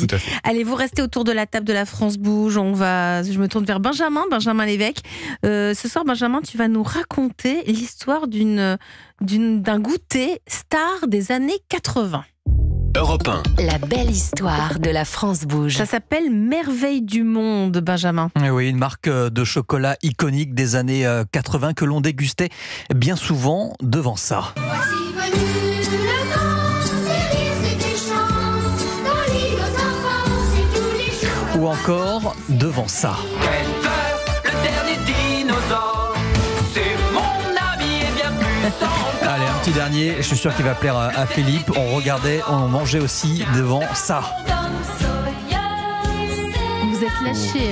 Tout à fait. Allez, vous restez autour de la table de la France Bouge. Je me tourne vers Benjamin Lévesque. Ce soir, Benjamin, tu vas nous raconter l'histoire d'un goûter star des années 80. Europe 1. La belle histoire de la France Bouge. Ça s'appelle Merveille du Monde, Benjamin. Oui, une marque de chocolat iconique des années 80 que l'on dégustait bien souvent devant ça. Voici venu le temps des rires et des chants, dans l'île aux enfants, c'est tous les jours. Ou encore devant ça. Quelle peur, le dernier dinosaure, c'est mon ami et bien plus encore. Allez, un petit dernier, je suis sûr qu'il va plaire à Philippe. On mangeait aussi devant ça. Vous êtes lâchés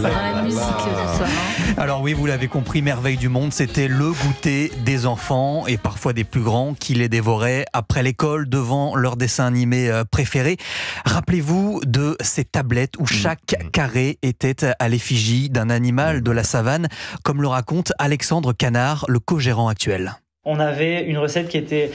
dans la musique ce soir. Alors oui, vous l'avez compris, Merveille du Monde, c'était le goûter des enfants et parfois des plus grands qui les dévoraient après l'école devant leur dessin animé préféré. Rappelez-vous de ces tablettes où chaque carré était à l'effigie d'un animal de la savane, comme le raconte Alexandre Canard, le co-gérant actuel. On avait une recette qui était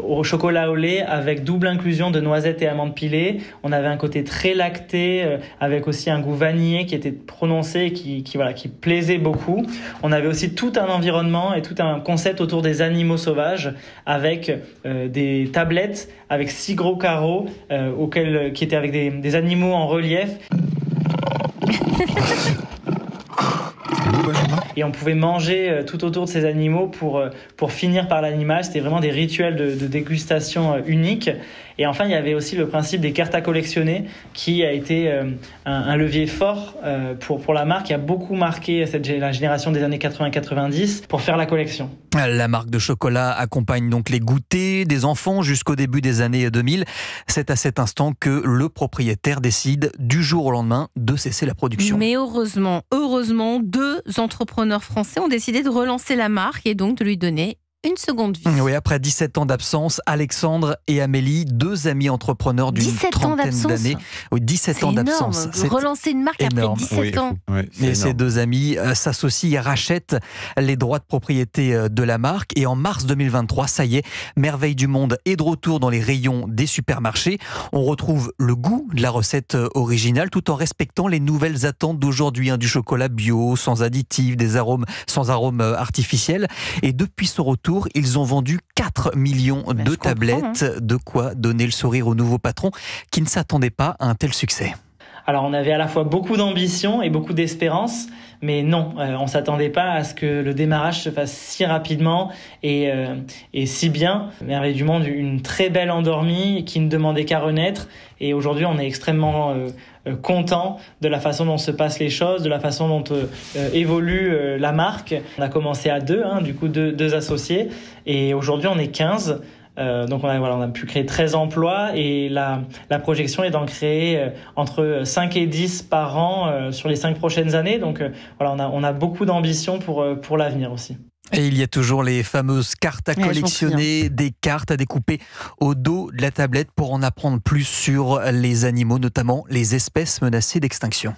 au chocolat au lait avec double inclusion de noisettes et amandes pilées. On avait un côté très lacté avec aussi un goût vanillé qui était prononcé et qui plaisait beaucoup. On avait aussi tout un environnement et tout un concept autour des animaux sauvages avec des tablettes avec 6 gros carreaux qui étaient avec des animaux en relief. Et on pouvait manger tout autour de ces animaux pour finir par l'animal. C'était vraiment des rituels de dégustation uniques. Et enfin, il y avait aussi le principe des cartes à collectionner qui a été un levier fort pour la marque, qui a beaucoup marqué la génération des années 80-90 pour faire la collection. La marque de chocolat accompagne donc les goûters des enfants jusqu'au début des années 2000. C'est à cet instant que le propriétaire décide du jour au lendemain de cesser la production. Mais heureusement, 2 entrepreneurs français ont décidé de relancer la marque et donc de lui donner une seconde vie. Oui, après 17 ans d'absence, Alexandre et Amélie, 2 amis entrepreneurs d'une trentaine d'années. Oui, 17 ans d'absence. C'est énorme. Relancer une marque énorme. Après 17 ans. Oui, et ces 2 amis s'associent et rachètent les droits de propriété de la marque. Et en mars 2023, ça y est, Merveille du Monde est de retour dans les rayons des supermarchés. On retrouve le goût de la recette originale tout en respectant les nouvelles attentes d'aujourd'hui. Du chocolat bio, sans additifs, sans arômes artificiels. Et depuis ce retour, ils ont vendu 4 millions de tablettes. De quoi donner le sourire au nouveau patron qui ne s'attendait pas à un tel succès. Alors on avait à la fois beaucoup d'ambition et beaucoup d'espérance, mais non, on ne s'attendait pas à ce que le démarrage se fasse si rapidement et si bien. Merveille du Monde, une très belle endormie qui ne demandait qu'à renaître. Et aujourd'hui, on est extrêmement content de la façon dont se passent les choses, de la façon dont évolue la marque. On a commencé à 2, du coup 2 associés, et aujourd'hui on est 15. Donc on a pu créer 13 emplois et la projection est d'en créer entre 5 et 10 par an sur les 5 prochaines années. Donc on a beaucoup d'ambition pour l'avenir aussi. Et il y a toujours les fameuses cartes à collectionner, des cartes à découper au dos de la tablette pour en apprendre plus sur les animaux, notamment les espèces menacées d'extinction.